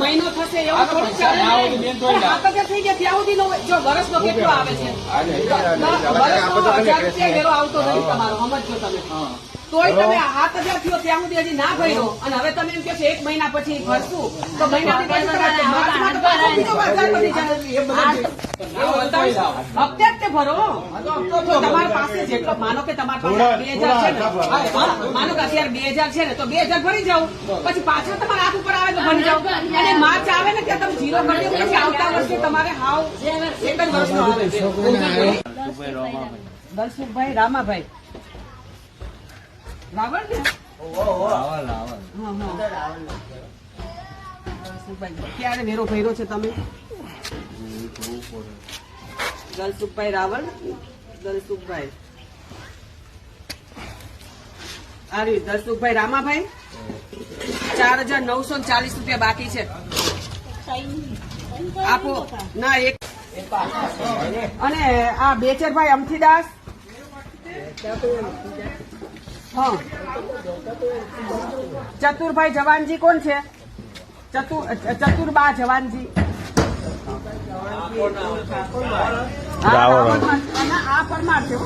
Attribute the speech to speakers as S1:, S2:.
S1: મહિનો થશે એવું થોડું ચાલે થઈ ગયા ત્યાં સુધી જો વર્ષનો કેટલો આવે છે વેરો આવતો નથી તમારો સમજો તમે તોય તમે 7,000 થયો ત્યાં સુધી હજી ના ભર્યો અને હવે તમે એમ કહો છો 1 મહિના પછી ભરશું તો મહિના હપ્તે જ ભરો તમારી પાસે જેટલો માનો કે તમારી પાસે 2,000 છે ને માનો કે અત્યારે 2,000 છે ને તો 2,000 ભરી જાવ પછી પાછા તમારા હાથ ઉપર આવે તો ભરી જાવ અને માર્ચ આવે ને ત્યાં તમે 0 કરી દો પછી આવતા વર્ષે તમારે હાવ એક જ વર્ષનો આવે છે દલસુખભાઈ રામાભાઈ રાવણ ને ક્યારે વેરો ભર્યો છે તમે દલસુખભાઈ રાવળ દલસુખભાઈ દલસુખભાઈ રામાભાઈ 4,940 રૂપિયા બાકી છે આપો ના એક અને આ બેચરભાઈ અમથીદાસ હા ચતુરભાઈ જવાનજી કોણ છે ચતુરબા જવાનજી આ પરમાર છે